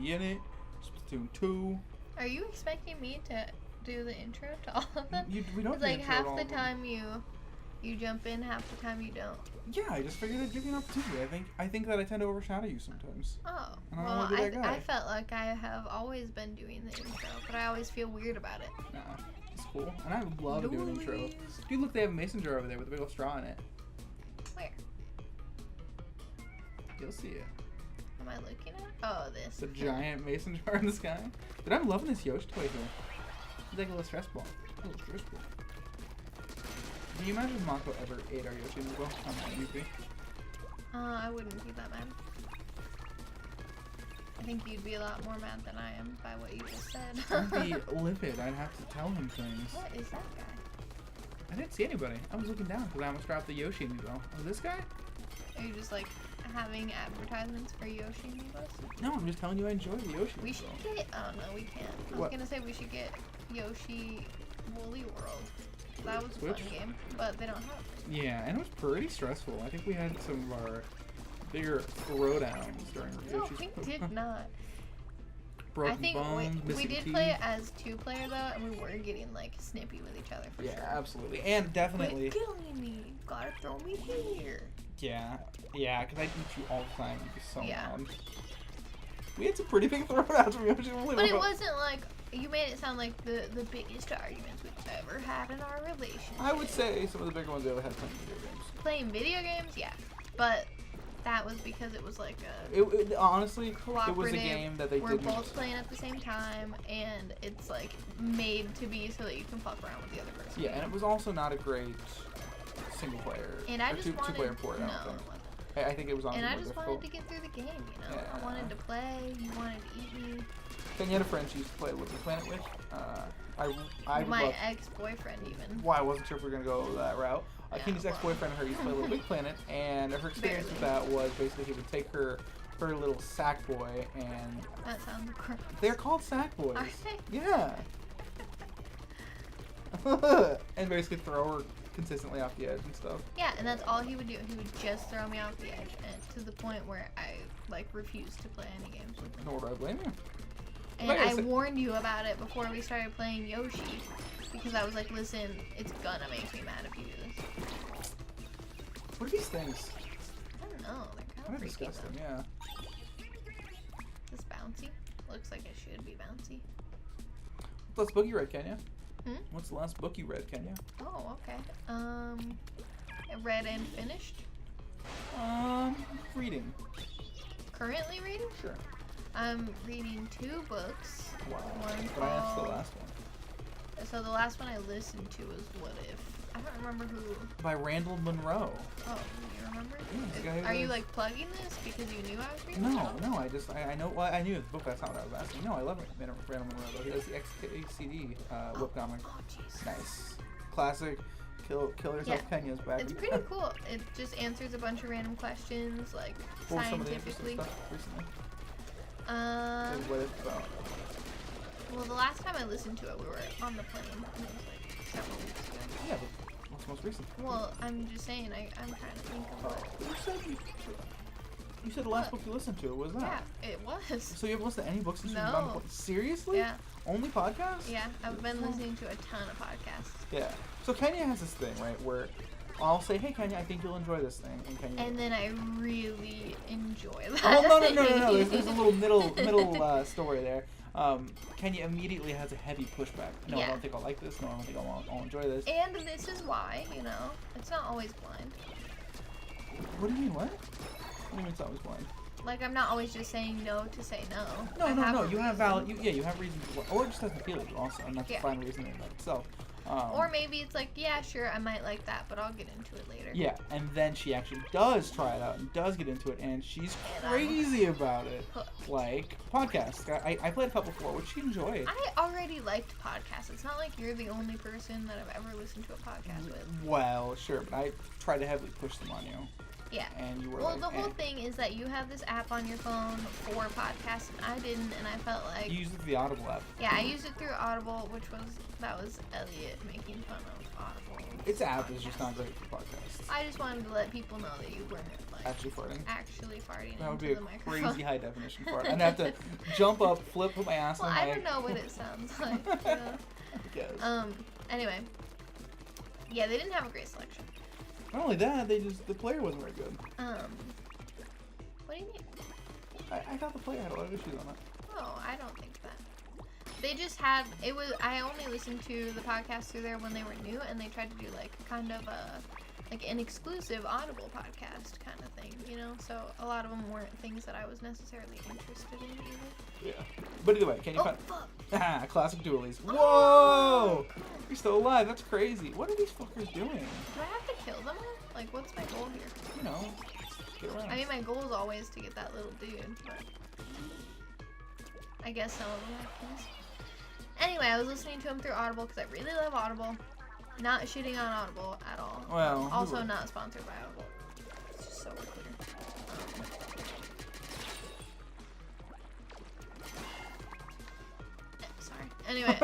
be in it. Spaltoon 2. Are you expecting me to do the intro to all of them? We don't It's do like intro half to all the of them. time you jump in, half the time you don't. Yeah, I just figured I'd give you an opportunity. I think that I tend to overshadow you sometimes. Oh, And I well, wanna be that guy. I felt like I have always been doing the intro, but I always feel weird about it. Nah, it's cool. And I love doing intro. Dude, look, they have a mason jar over there with a big old straw in it. Where? You'll see it. Am I looking at? Oh, this. It's a giant mason jar in the sky. Dude, I'm loving this Yoshi toy here. It's like a little stress ball. A little stress ball. Do you imagine if Mako ever ate our Yoshi as well? How mad you'd be? I wouldn't be that mad. I think you'd be a lot more mad than I am by what you just said. I'd be livid. I'd have to tell him things. What is that guy? I didn't see anybody. I was looking down because I almost dropped the Yoshi amiibo. Oh, this guy? Are you just like having advertisements for Yoshi amiibos? No, I'm just telling you I enjoy the Yoshi We should amiibo. get. Oh no, we can't. I was What? gonna say we should get Yoshi Woolly World. That was a Switch? fun game, but they don't have it. Yeah, and it was pretty stressful. I think we had some of our bigger throwdowns during No, Yoshi's. we did not. Broken I think bones, we missing did teeth. play it as 2-player though, and we were getting like snippy with each other for Yeah, sure. absolutely, and definitely. Quit killing me! Gotta throw me here. Yeah, because I eat you all the time. You'd be so Yeah. mad. We had some pretty big throwdowns from Yoshi. But it wasn't like you made it sound like the biggest arguments we've ever had in our relationship. I would say some of the bigger ones we ever had playing video games. Playing video games, yeah, but that was because it was like a It honestly, it cooperative. was a game that they We're didn't. both playing at the same time, and it's like made to be so that you can fuck around with the other person. Yeah, and it was also not a great single player. And I or just two wanted player port. no, I it don't think. wasn't. I think it was honestly And I more just difficult. wanted to get through the game, you know. Yeah. I wanted to play. You wanted to eat me. Then you had a friend she used to play Little Planet with. I My loved. ex-boyfriend even. Why I wasn't sure if we were gonna go that route. Yeah, Kenny's well. ex-boyfriend and her used to play Little Big Planet, and her experience with Barely. that was basically he would take her little sack boy, and That sounds gross. they're called sack boys. Are they? Yeah. And basically throw her consistently off the edge and stuff. Yeah, and that's all he would do. He would just throw me off the edge, and to the point where I like refused to play any games with him. Nor do I blame you. And Like I I said- warned you about it before we started playing Yoshi, because I was like, listen, it's gonna make me mad if you do this. What are these things? I don't know. They're Kind kind of of freaky disgusting, though. yeah. This bouncy looks like it should be bouncy. What's the last book you read, Kenya? Hmm? What's the last book you read, Kenya? Oh, okay. Read and finished. Reading. Currently reading. Sure. I'm reading 2 books. Wow. One But I asked the called- last one. So the last one I listened to was What If. I don't remember who. By Randall Monroe. Oh, you remember? Yeah, this guy Are you was- like plugging this because you knew I was reading? No, it? no, I know, well, I knew the book, that's not what I was asking. No, I love Randall Monroe, though. He does the XKCD webcomic. Oh, jeez. Nice. Classic. Kill Yourself Yeah. Kenya's back. It's pretty cool. It just answers a bunch of random questions, like What was some of the interesting scientifically. stuff recently? Um, What if about? well, the last time I listened to it, we were on the plane. And it was like several weeks ago. Yeah, but what's the most recent? Well, I'm just saying, I'm trying to think of what. You said the last book you listened to. What was that? Yeah, it was. So you haven't listened to any books since you've No. done Seriously? Yeah, Only podcasts? yeah. I've been listening to a ton of podcasts. Yeah. So Kenya has this thing, right, where I'll say, hey, Kenya, I think you'll enjoy this thing. And Kenya... And then I really enjoy that. Oh, no. There's a little middle story there. Kenya immediately has a heavy pushback. No, I Yeah. don't think I'll like this. No, I don't think I'll enjoy this. And this is why, you know, it's not always blind. What do you mean, what? What do you mean it's always blind? Like, I'm not always just saying no to say no. No, I no. have a You have reason. valid. You have reasons. Or it just doesn't feel you also, and that's a Yeah. fine reason in and of itself. Or maybe it's like, yeah, sure, I might like that, but I'll get into it later. Yeah, and then she actually does try it out and does get into it, and she's And I'm crazy about it. hooked. Like podcasts. I played a couple before, which she enjoyed. I already liked podcasts. It's not like you're the only person that I've ever listened to a podcast with. Well, sure, but I tried to heavily push them on you. Yeah. And you were Well, like, the whole thing is that you have this app on your phone for podcasts, and I didn't, and I felt like... You used the Audible app. Yeah, I used it through Audible, that was Elliot making fun of Audible. Its app is just not great for podcasts. I just wanted to let people know that you weren't, like... Actually farting. That would be a into the microphone. crazy high definition fart. I'd have to jump up, flip my ass Well, on I my... don't know what it sounds like. You know? Yes. Anyway. Yeah, they didn't have a great selection. Not only that, the player wasn't very good. What do you mean? I thought the player had a lot of issues on it. Oh, I don't think that. They just had, I only listened to the podcast through there when they were new, and they tried to do, like, kind of like an exclusive Audible podcast kind of thing, you know? So a lot of them weren't things that I was necessarily interested in either. Yeah. But either way, can you find... Fuck. Ah, classic dualies. Whoa! Oh. You're still alive. That's crazy. What are these fuckers doing? Do I have to kill them all? Like, what's my goal here? You know, get around. I mean, my goal is always to get that little dude, but... I guess some of them have keys. Anyway, I was listening to him through Audible because I really love Audible. Not shitting on Audible at all. Well, also not sponsored by Audible. It's just so clear. Sorry. Anyway,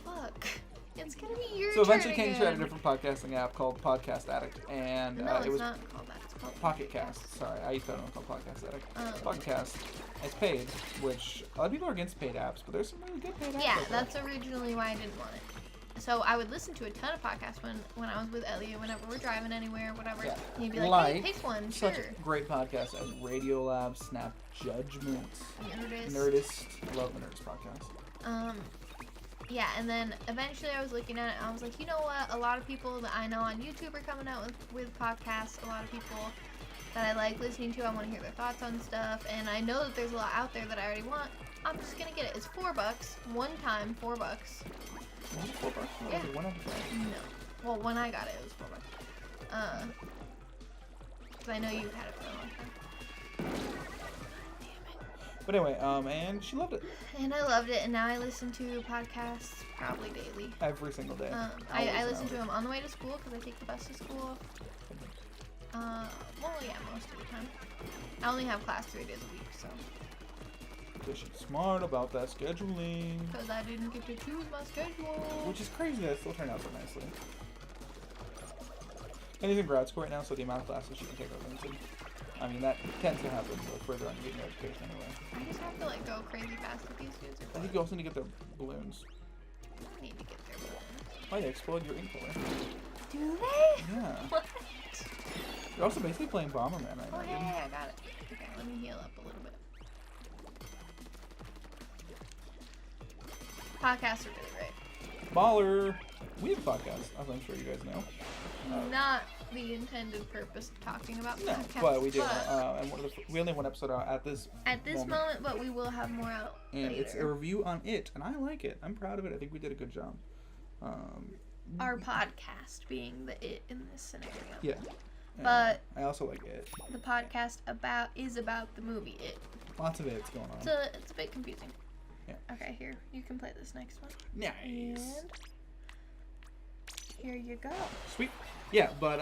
fuck. It's gonna be your So eventually turn Kenny again. tried a different podcasting app called Podcast Addict, and No, it it's was not called that. It's called Pocket Cast. Sorry, I used to have one called Podcast Addict. Oh. Podcast. It's paid, which a lot of people are against paid apps, but there's some really good paid apps. Yeah, out there. that's originally why I didn't want it. So I would listen to a ton of podcasts when I was with Elliot, whenever we're driving anywhere, whatever. Yeah. He'd be like, hey, pick one, such sure. great podcasts as Radiolab, Snap Judgment, Nerdist. Nerdist. Love the Nerdist podcast. Yeah, and then eventually I was looking at it and I was like, you know what? A lot of people that I know on YouTube are coming out with podcasts. A lot of people that I like listening to. I want to hear their thoughts on stuff. And I know that there's a lot out there that I already want. I'm just going to get it. It's $4. One time, $4. Was it $4? Yeah. Was it one episode? No. Well, when I got it, it was $4. Because I know you've had it for a long time. But anyway, and she loved it. And I loved it, and now I listen to podcasts probably daily. Every single day. I listen to them on the way to school because I take the bus to school. Well, yeah, most of the time. I only have class 3 days a week, so. Because she's smart about that scheduling. Because I didn't get to choose my schedule. Which is crazy that it still turned out so nicely. And he's in grad school right now, so the amount of classes she can take are limited. I mean, that tends to happen the further on you get in your education anyway. I just have to, like, go crazy fast with these dudes. I think you also need to get their balloons. I need to get their balloons. Oh, they explode your ink color. Do they? Yeah. What? You're also basically playing Bomberman right Oh, now, hey, I got it. Okay, let me heal up a little bit. Podcasts are really great. Baller! We have a podcast, as I'm sure you guys know. Not the intended purpose of talking about No, podcasts. but we do. And we only have one episode out at this moment, but we will have more out and later. it's a review on it, and I like it. I'm proud of it. I think we did a good job. Our podcast being the it in this scenario. Yeah. But I also like it. The podcast is about the movie It. Lots of it's going on. It's a bit confusing. Yeah. Okay, here. You can play this next one. Nice. And here you go. Sweet. Yeah, but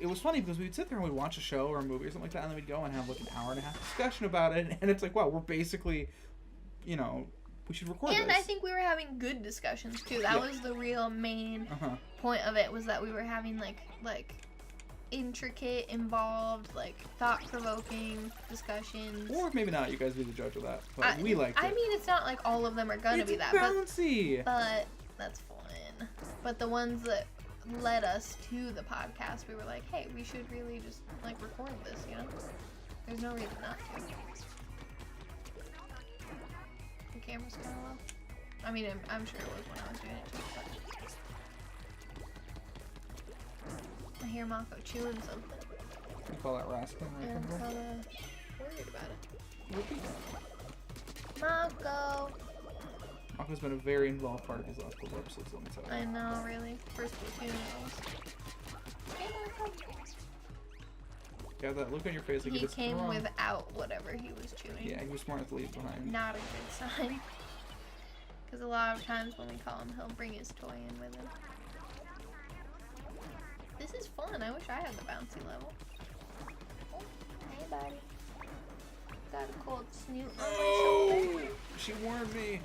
it was funny because we'd sit there and we'd watch a show or a movie or something like that, and then we'd go and have like an hour and a half discussion about it, and it's like, wow, we're basically, we should record this. And I think we were having good discussions too. That was the real main point of it, was that we were having like intricate, involved, like thought-provoking discussions. Or maybe not. You guys be the judge of that. But we liked it. I mean, it's not like all of them are gonna be that. Bouncy. But that's fun. But the ones that led us to the podcast, we were like, hey, we should really just like record this, There's no reason not to. The camera's kind of low. I mean, I'm sure it was when I was doing it too. But I hear Mako chewing something. You call that rasping? Yeah, I'm kind of worried about it. Repeat. Mako! Mako's been a very involved part of these last couple episodes, let me tell you. I know, really. First Spaltoon, Hey, Mako! Yeah, that look on your face like He came without whatever he was chewing. Yeah, he was smart enough to leave behind. Not a good sign. Because a lot of times when we call him, he'll bring his toy in with him. This is fun. I wish I had the bouncy level. Oh, hey, buddy. Got a cold snoot on my shoulder. She warned me.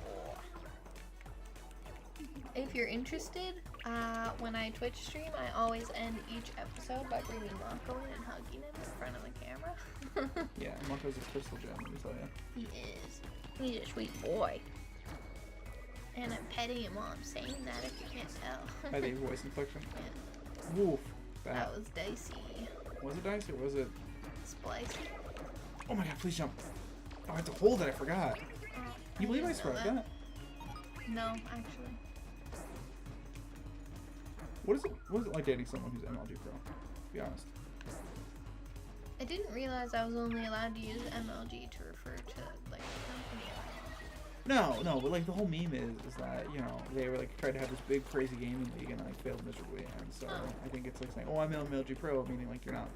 If you're interested, when I Twitch stream, I always end each episode by bringing Mako in and hugging him in front of the camera. Yeah, Mako's a crystal gem, let me tell you. He is. He's a sweet boy. And I'm petting him while I'm saying that, if you can't tell. I think voice inflection. Yeah. Woof. That was dicey. Was it dicey or was it? Splicey. Oh my god, please jump. Oh, I have to hold it, I forgot. Oh, You believe I didn't know survived that? No, actually. What is it like dating someone who's MLG Pro? To be honest. I didn't realize I was only allowed to use MLG to refer to, like, the company. No, but like the whole meme is that, you know, they were like tried to have this big crazy gaming league and like failed miserably, and so I think it's like saying, oh, I'm MLG Pro, meaning like you're not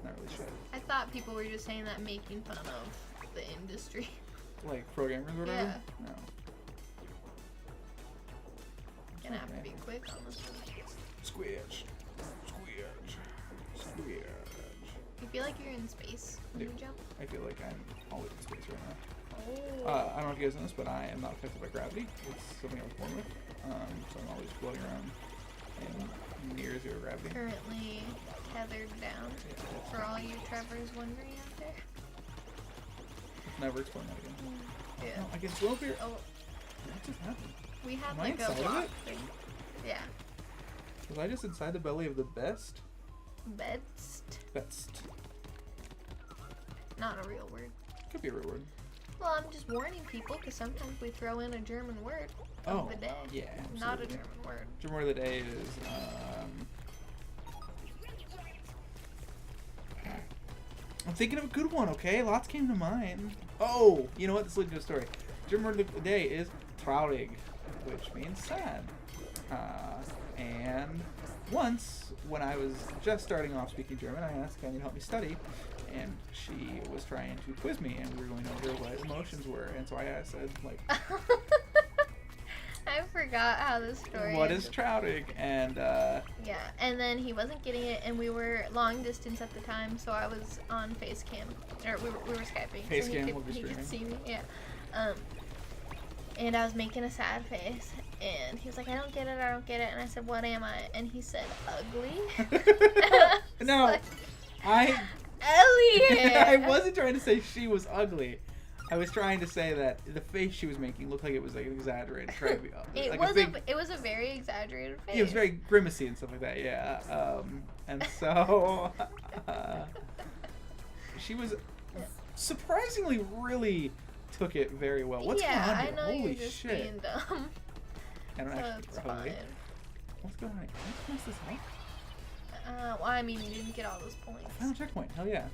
really shit. I thought people were just saying that making fun of the industry. Like pro gamers or whatever? Yeah. No. Gonna have to be quick on this one. Squidge. You feel like you're in space when you jump? I feel like I'm always in space right now. Oh. I don't know if you guys know this, but I am not affected by gravity. It's something I was born with. So I'm always floating around in near zero gravity. Currently tethered down. Yeah. For all you Trevors wondering out there. Never explain that again. Yeah. No, I can swim up here. Oh, What just happened? we have Am I like a inside of block it? thing. Yeah. Was I just inside the belly of the best? Best. Best. Not a real word. Could be a real word. Well, I'm just warning people because sometimes we throw in a German word of the day. Yeah, Not a absolutely. German word. German word of the day is, I'm thinking of a good one, okay? Lots came to mind. Oh, you know what? This leads to a story. German word of the day is traurig, which means sad. And once, when I was just starting off speaking German, I asked, can you help me study? And she was trying to quiz me, and we were going over what emotions were. And so I said, like, I forgot how this story what is traurig? And, yeah, and then he wasn't getting it, and we were long distance at the time, so I was on FaceCam, or we were Skyping. FaceCam so will be he could streaming. see me, yeah. And I was making a sad face, and he was like, I don't get it, and I said, what am I? And he said, ugly. No, like, I Elliot! wasn't trying to say she was ugly. I was trying to say that the face she was making looked like it was like an exaggerated, trying to be ugly. It was a very exaggerated face. Yeah, it was very grimacy and stuff like that. Yeah, and so she was surprisingly really took it very well. What's going on I here? know Holy you're just shit! being dumb. I don't So actually it's probably. fine. What's going on? Can I mess this up? Well, I mean, you didn't get all those points. Final checkpoint. Hell yeah.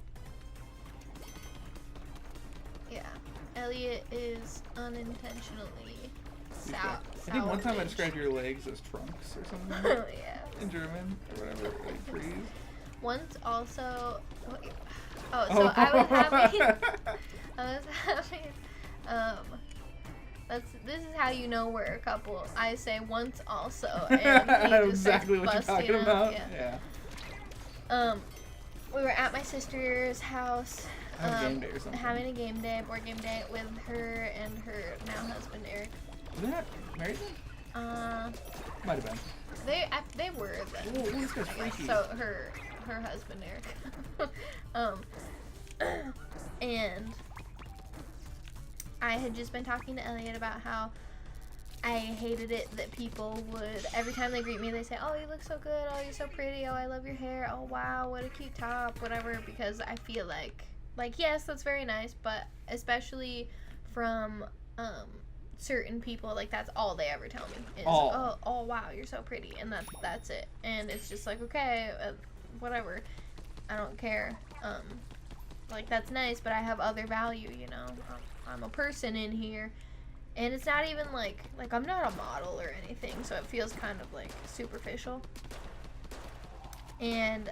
Yeah. Elliot is unintentionally sour. I think one time I described your legs as trunks or something. Yeah. In German or whatever, like trees. Once also. So I was having. This is how you know we're a couple. I say once also, and he just exactly what you're busting talking up. about. Yeah. Yeah. We were at my sister's house. Game day or something. Having a game day, board game day with her and her now husband Eric. Is that married? Might have been. They were then. Oh, this guy's freaky. So her husband Eric. And I had just been talking to Elliot about how I hated it that people would, every time they greet me, they say, oh, you look so good, oh, you're so pretty, oh, I love your hair, oh, wow, what a cute top, whatever, because I feel like, yes, that's very nice, but especially from certain people, like, that's all they ever tell me is, oh, wow, you're so pretty, and that's it, and it's just like, okay, whatever, I don't care, like, that's nice, but I have other value, you know, I'm a person in here, and it's not even like I'm not a model or anything, so it feels kind of like superficial. And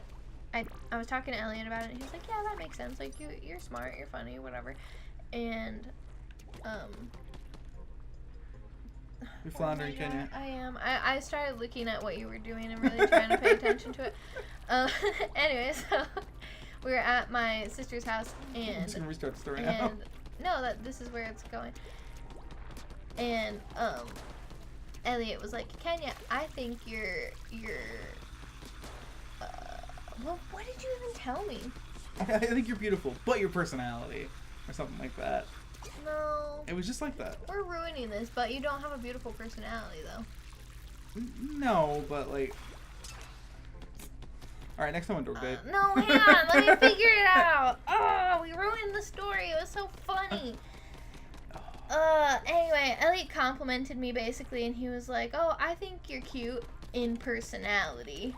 I was talking to Elliot about it, and he was like, yeah, that makes sense, like you're smart, you're funny, whatever. And You're floundering, Oh my Kenya. God, I am. I started looking at what you were doing and really trying to pay attention to it. Anyway, so we were at my sister's house and I'm just gonna restart the story now. no, this is where it's going. And Elliot was like, Kenya, I think you're well, what did you even tell me? I think you're beautiful, but your personality, or something like that. No. It was just like that. We're ruining this, but you don't have a beautiful personality, though. No, but like. All right, next time on DorkDate. No, hang on. Let me figure it out. Oh, we ruined the story. It was so funny. Anyway, Elliot complimented me basically, and he was like, "Oh, I think you're cute in personality."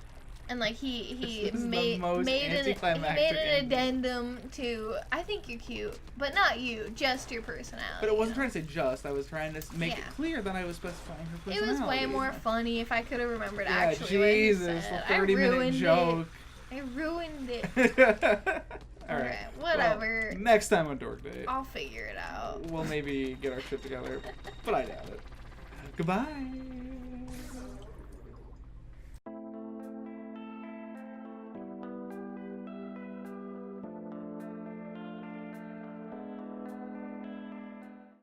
And like he made an addendum to, I think you're cute, but not you, just your personality. But it wasn't trying to say just. I was trying to make it clear that I was specifying her personality. It was way more funny if I could have remembered yeah, actually Jesus, what a 30-minute joke. I ruined it. All right, whatever. Well, next time on DorkDate, I'll figure it out. we'll maybe get our shit together, but I doubt it. Goodbye.